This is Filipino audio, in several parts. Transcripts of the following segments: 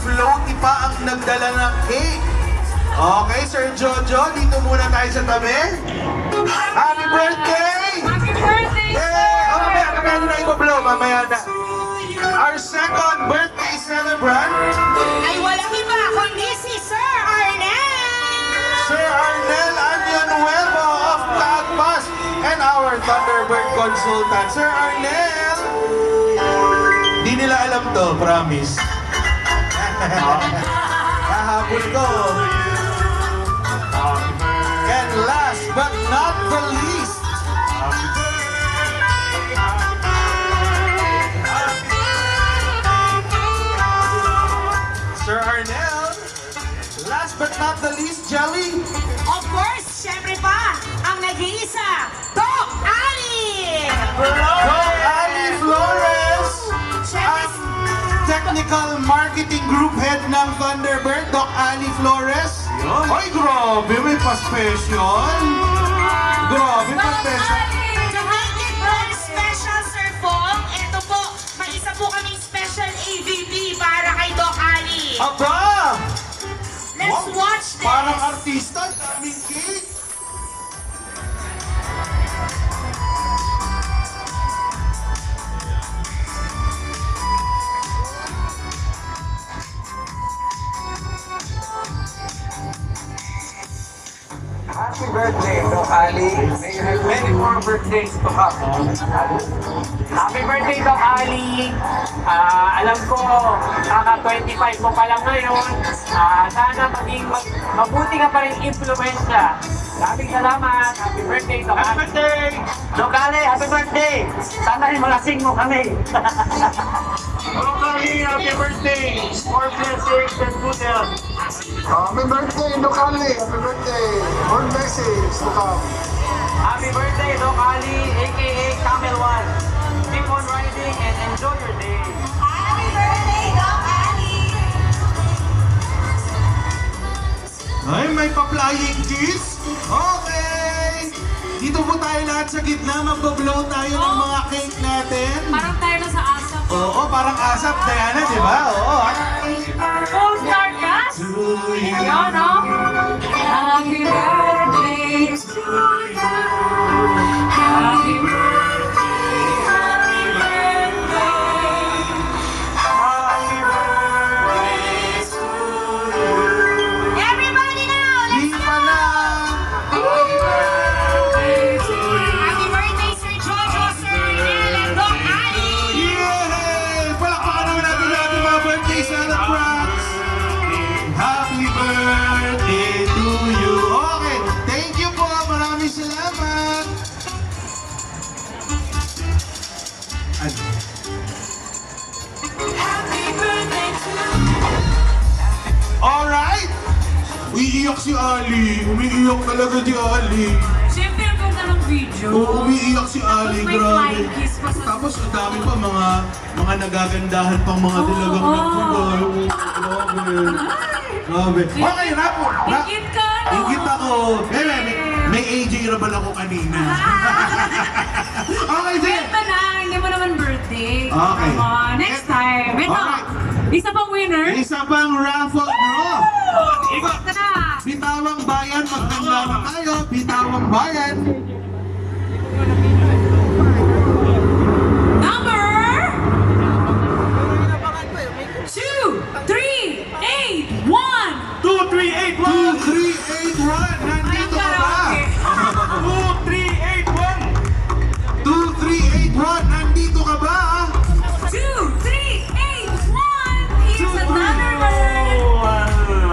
floaty pa ang nagdala ng cake. Okay, Sir Jojo, dito muna tayo sa tabi. Happy birthday! Happy birthday, Yay! sir! Oh, mamaya na i-blow, mamaya na. Our second birthday celebrant, Ay walang iba kundi si Sir Arnel! Sir Arnel Añanuevo of Tagpas and our Thunderbird consultant, Sir Arnel. Di nila alam to, promise. Kahabol ko. And last but not the least, Sir Arnel. Last but not the least, Jelly. Of course, syempre pa, ang nag-iisa, Doc Ali! Go Ali Flores. Ang Technical Marketing Group Head ng Thunderbird, Doc Ali Flores. Ay, grabe, may pa-special. Grabe, pa-special. Happy birthday special, Sir Fong. Ito po, may isa po kaming special AVP para kay Doc Ali. Aba! Let's watch this. Parang artista, daming cake. Happy birthday, Doc Ali. May you have many more birthdays to come. Happy birthday, Doc Ali! Alam ko, kaka-25 mo pa lang ngayon. Sana maging mabuti ka pa rin influensya. Maraming salamat. Happy birthday, Doc Ali! Happy birthday! Doc Ali, happy birthday! Sana rin malasing mo kami. Doc Ali, happy birthday! More blessings and good health. Happy birthday, Doc Ali. Happy birthday. More blessings to come. Happy birthday, Doc Ali, aka Camel One. Keep on riding and enjoy your day. Happy birthday, Doc Ali! Ay, may pa-flying kiss. Okay. Dito po tayo lahat sa gitna. Magbo-blow tayo ng mga cake natin. Parang tayo na sa asap. Oo, parang asap, Diana, di ba? Oo. Full star cast? Ayun, no? Happy birthday to you. Happy birthday, happy birthday. Happy birthday to you. Everybody now, Di let's pa go! na. Happy birthday to you. Happy birthday, Sir Jojo, Sir Arnel, and Doc Ali. Yay! Palakpakan naman natin natin mga birthday celebrants. Happy birthday to you. Okay, thank you po. Maraming salamat. Happy birthday to you. Alright! Umiiyak si Ali. Umiiyak talaga si Ali. Siyempre, ang ganda ng video. Oo, umiiyak si Ali. Tapos may Grabe. flying kiss pa sa... Tapos ang dami pa mga nagagandahan pang mga dilagang nagbigay. Grabe. Grabe. Okay, Rapo. Ingit ka, no? Ingit ako. May AJ Rabal ako kanina. Okay, Jen. Ito na, hindi mo naman birthday. Okay. Come on, next time. Ito, Alright. isa pang winner. Isa pang raffle draw. Ito na. Bitawang bayan, magtanda na tayo. Bitawang bayan. Number 2381. 2381. Nandito ka ba? 2381. 2381. Nandito ka ba? 2381 is another bird.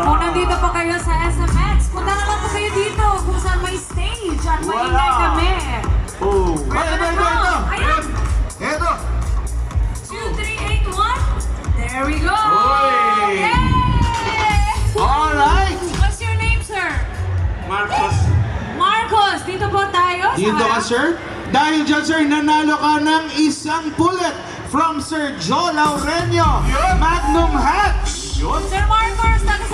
Kung nandito pa kayo sa SMX, punta naman po kayo dito kung saan may stage at maingay kami. Oh. Ito. Ayan. Ito. 2381. There we go. Oy. Yay! Alright. What's your name, sir? Marcos. Marcos, dito po tayo. sa Dito ka, harap. sir. Dahil dyan, sir, nanalo ka ng isang bullet from Sir Joe Laurenio. Magnum Hatch. Sir Marcos, taga